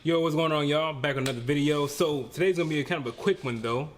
Yo, what's going on, y'all? Back with another video. So today's gonna be a kind of a quick one though.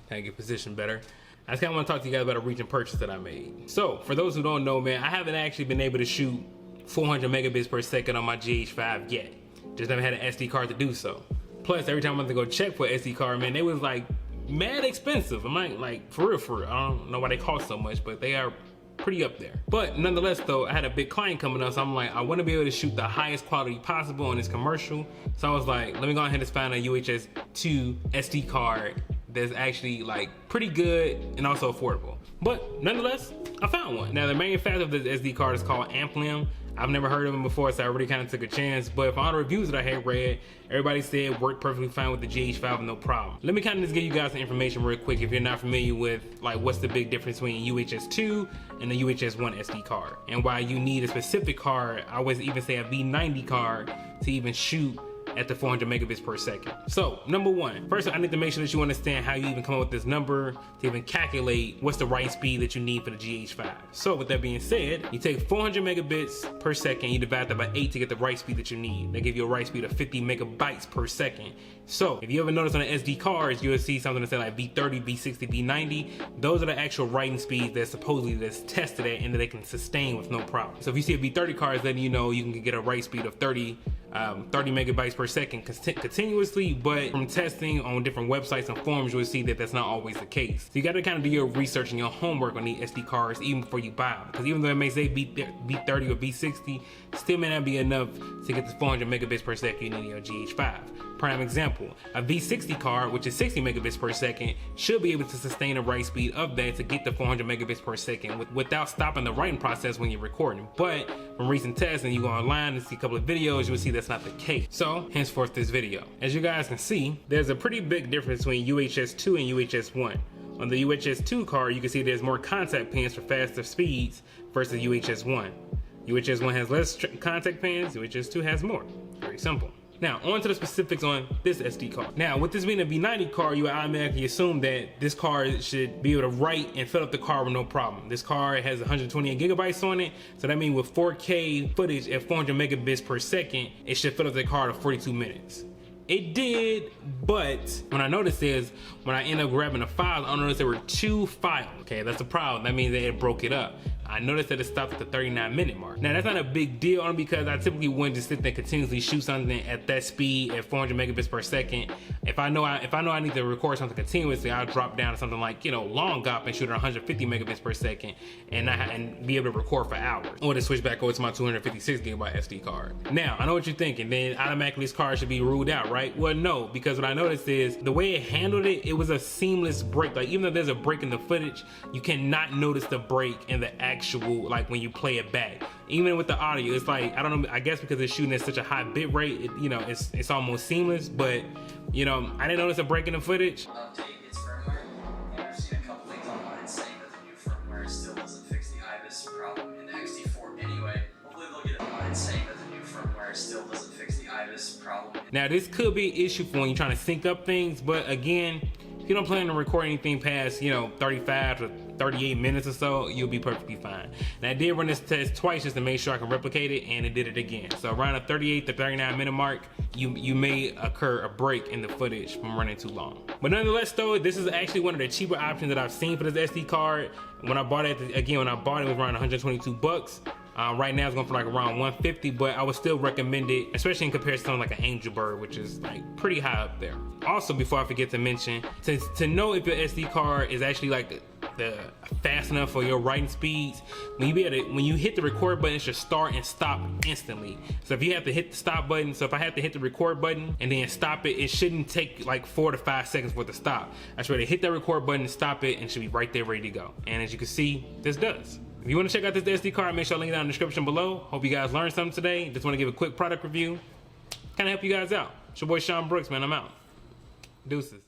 Gotta get positioned better. I just kind of want to talk to you guys about a recent purchase that I made. So for those who don't know, man, I haven't actually been able to shoot 400 megabits per second on my GH5 yet. Just never had an SD card to do so. Plus, every time I went to go check for an SD card, man, they was like mad expensive. I'm like for real. I don't know why they cost so much, but they are pretty up there. But nonetheless though, I had a big client coming up, so I'm like, I want to be able to shoot the highest quality possible on this commercial. So I was like, let me go ahead and find a UHS 2 SD card that's actually like pretty good and also affordable. But nonetheless, I found one. Now the manufacturer of this SD card is called Amplim. I've never heard of them before, so I really kind of took a chance. But from all the reviews that I had read, everybody said it worked perfectly fine with the GH5 with no problem. Let me kind of just give you guys some information real quick if you're not familiar with like what's the big difference between UHS 2 and the UHS 1 SD card, and why you need a specific card. I would even say a V90 card to even shoot at the 400 megabits per second. So number one, first I need to make sure that you understand how you even come up with this number to even calculate what's the right speed that you need for the GH5. So with that being said, you take 400 megabits per second, you divide that by 8 to get the right speed that you need. They give you a right speed of 50 megabytes per second. So if you ever notice on the SD cards, you'll see something that say like V30, V60, V90. Those are the actual writing speeds that supposedly that's tested at and that they can sustain with no problem. So if you see a V30 card, then you know you can get a write speed of 30 megabytes per second continuously, but from testing on different websites and forums, you'll see that that's not always the case. So you got to kind of do your research and your homework on these SD cards even before you buy them, because even though it may say V30 or V60, still may not be enough to get the 400 megabits per second you need in your GH5. Prime example, a V60 card, which is 60 megabits per second, should be able to sustain a write speed of that to get the 400 megabits per second without stopping the writing process when you're recording. But from recent tests, and you go online and see a couple of videos, you'll see that's not the case. So henceforth this video. As you guys can see, there's a pretty big difference between UHS 2 and UHS 1. On the UHS 2 card, you can see there's more contact pins for faster speeds versus UHS 1. UHS 1 has less contact pins, UHS 2 has more. Very simple. Now, on to the specifics on this SD card. Now, with this being a V90 card, you would automatically assume that this card should be able to write and fill up the card with no problem. This card has 128 gigabytes on it, so that means with 4K footage at 400 megabits per second, it should fill up the card in 42 minutes. It did, but what I noticed is when I end up grabbing the files, I noticed there were 2 files. Okay, that's a problem. That means that it broke it up. I noticed that it stopped at the 39-minute mark. Now that's not a big deal only because I typically wouldn't just sit there and continuously shoot something at that speed at 400 megabits per second. If I know I need to record something continuously, I'll drop down to something like, long GOP and shoot at 150 megabits per second and be able to record for hours. Or to switch back over to my 256 gigabyte SD card. Now, I know what you're thinking, then automatically this card should be ruled out, right? Well, no, because what I noticed is the way it handled it, it was a seamless break. Like even though there's a break in the footage, you cannot notice the break in the actual, like when you play it back. Even with the audio, it's like, I don't know, I guess because it's shooting at such a high bit rate, it's almost seamless, but I didn't notice a break in the footage. Update its firmware, and I've seen a couple things online saying that the new firmware still doesn't fix the IBIS problem in the XT4 anyway. Hopefully they'll get it online saying that the new firmware still doesn't fix the IBIS problem. Now this could be an issue for when you're trying to sync up things, but again, if you don't plan to record anything past 35 to 38 minutes or so, you'll be perfectly fine. Now I did run this test twice just to make sure I can replicate it, and it did it again. So around the 38 to 39 minute mark, you may occur a break in the footage from running too long. But nonetheless though, this is actually one of the cheaper options that I've seen for this SD card. When I bought it, it was around 122 bucks. Right now it's going for like around 150, but I would still recommend it, especially in comparison to something like an Angel Bird, which is like pretty high up there. Also, before I forget to mention, to know if your SD card is actually like the fast enough for your writing speeds, when you hit the record button, it should start and stop instantly. So if you have to hit the stop button, so if I have to hit the record button and then stop it, it shouldn't take like 4 to 5 seconds for it to stop. I should hit that record button and stop it, and it should be right there ready to go. And as you can see, this does. If you want to check out this SD card, make sure I link it down in the description below. Hope you guys learned something today. Just want to give a quick product review, kind of help you guys out. It's your boy Sean Brooks, man. I'm out. Deuces.